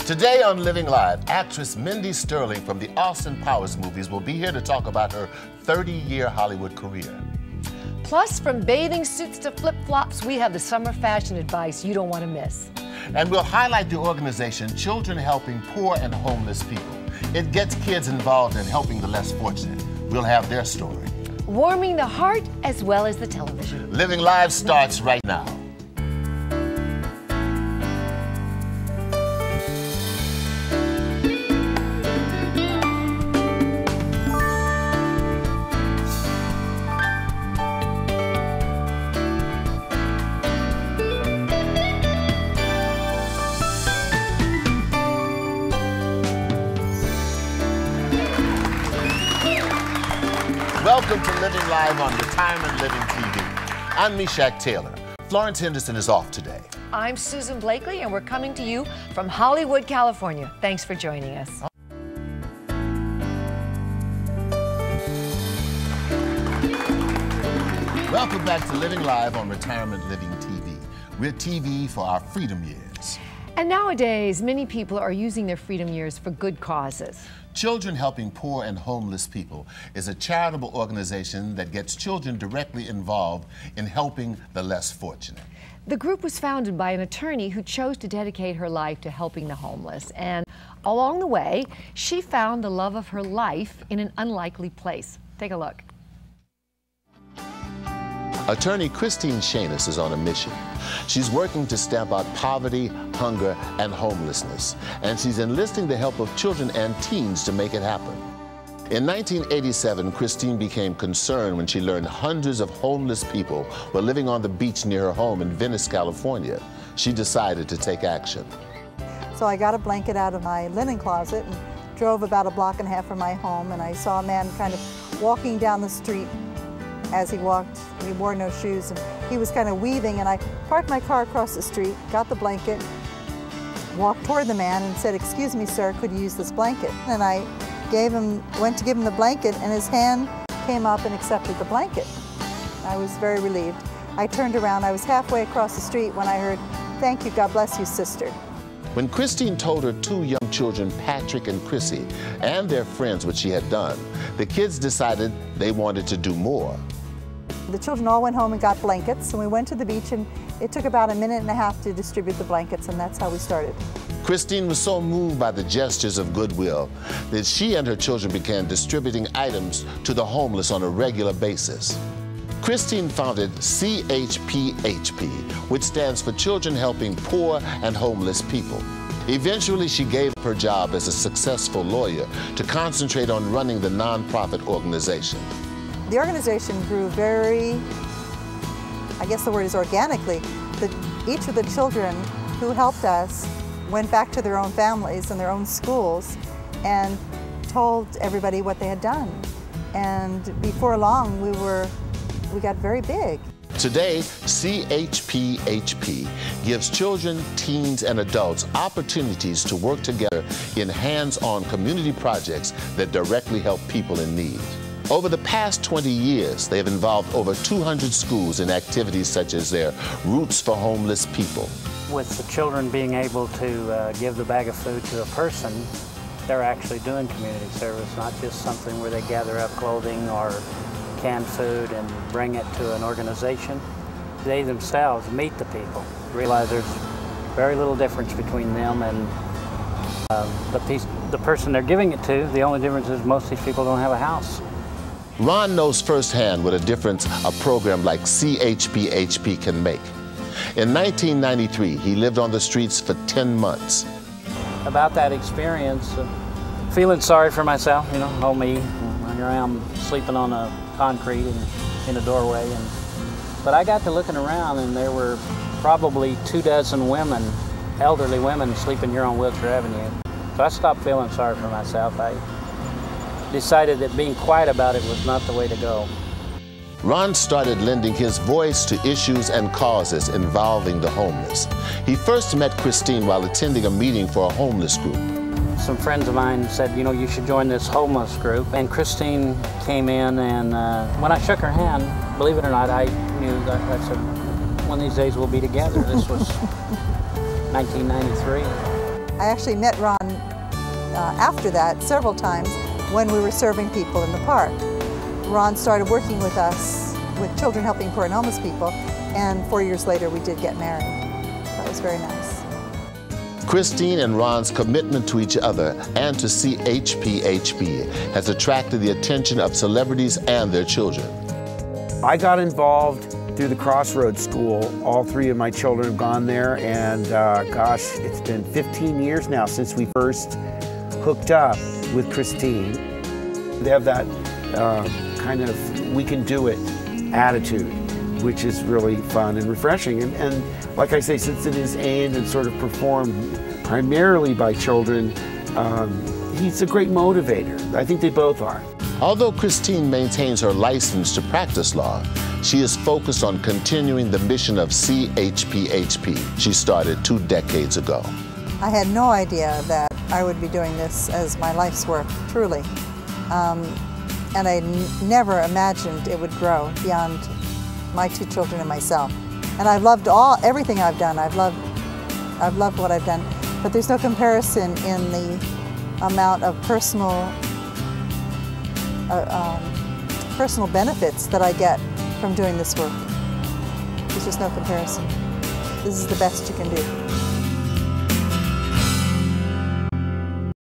Today on Living Live, actress Mindy Sterling from the Austin Powers movies will be here to talk about her 30-year Hollywood career. Plus, from bathing suits to flip-flops, we have the summer fashion advice you don't want to miss. And we'll highlight the organization Children Helping Poor and Homeless People. It gets kids involved in helping the less fortunate. We'll have their story. Warming the heart as well as the television. Living Live starts right now. Welcome to Living Live on Retirement Living TV. I'm Meshach Taylor. Florence Henderson is off today. I'm Susan Blakely, and we're coming to you from Hollywood, California. Thanks for joining us. Welcome back to Living Live on Retirement Living TV. We're TV for our freedom years. And nowadays, many people are using their freedom years for good causes. Children Helping Poor and Homeless People is a charitable organization that gets children directly involved in helping the less fortunate. The group was founded by an attorney who chose to dedicate her life to helping the homeless. And along the way, she found the love of her life in an unlikely place. Take a look. Attorney Christine Schanes is on a mission. She's working to stamp out poverty, hunger, and homelessness, and she's enlisting the help of children and teens to make it happen. In 1987, Christine became concerned when she learned hundreds of homeless people were living on the beach near her home in Venice, California. She decided to take action. So I got a blanket out of my linen closet and drove about a block and a half from my home, and I saw a man kind of walking down the street. As he walked, he wore no shoes, and he was kind of weaving, and I parked my car across the street, got the blanket, walked toward the man and said, "Excuse me, sir, could you use this blanket?" And I went to give him the blanket, and his hand came up and accepted the blanket. I was very relieved. I turned around, I was halfway across the street when I heard, "Thank you, God bless you, sister." When Christine told her two young children, Patrick and Chrissy, and their friends what she had done, the kids decided they wanted to do more. The children all went home and got blankets, and we went to the beach, and it took about a minute and a half to distribute the blankets, and that's how we started. Christine was so moved by the gestures of goodwill that she and her children began distributing items to the homeless on a regular basis. Christine founded CHPHP, which stands for Children Helping Poor and Homeless People. Eventually, she gave up her job as a successful lawyer to concentrate on running the nonprofit organization. The organization grew very, I guess the word is organically. Each of the children who helped us went back to their own families and their own schools and told everybody what they had done. And before long, we got very big. Today, CHPHP gives children, teens, and adults opportunities to work together in hands-on community projects that directly help people in need. Over the past 20 years, they have involved over 200 schools in activities such as their Roots for Homeless People. With the children being able to give the bag of food to a person, they're actually doing community service, not just something where they gather up clothing or canned food and bring it to an organization. They themselves meet the people, realize there's very little difference between them and the person they're giving it to. The only difference is most of these people don't have a house. Ron knows firsthand what a difference a program like CHPHP can make. In 1993, he lived on the streets for 10 months. About that experience, feeling sorry for myself, you know, oh me, here I am sleeping on a concrete in a doorway. But I got to looking around, and there were probably 24 women, elderly women, sleeping here on Wilshire Avenue. So I stopped feeling sorry for myself. I decided that being quiet about it was not the way to go. Ron started lending his voice to issues and causes involving the homeless. He first met Christine while attending a meeting for a homeless group. Some friends of mine said, you know, you should join this homeless group. And Christine came in, and when I shook her hand, believe it or not, I knew that I said, one of these days we'll be together. This was 1993. I actually met Ron after that several times when we were serving people in the park. Ron started working with us with Children Helping Poor and Homeless People, and 4 years later we did get married. That was very nice. Christine and Ron's commitment to each other and to CHPHP has attracted the attention of celebrities and their children. I got involved through the Crossroads School. All 3 of my children have gone there, and gosh, it's been 15 years now since we first hooked up with Christine. They have that kind of we can do it attitude, which is really fun and refreshing. And like I say, since it is aimed and sort of performed primarily by children, he's a great motivator. I think they both are. Although Christine maintains her license to practice law, she is focused on continuing the mission of CHPHP she started 2 decades ago. I had no idea that I would be doing this as my life's work, truly. And I never imagined it would grow beyond my 2 children and myself. And I've loved everything I've done. I've loved what I've done. But there's no comparison in the amount of personal benefits that I get from doing this work. There's just no comparison. This is the best you can do.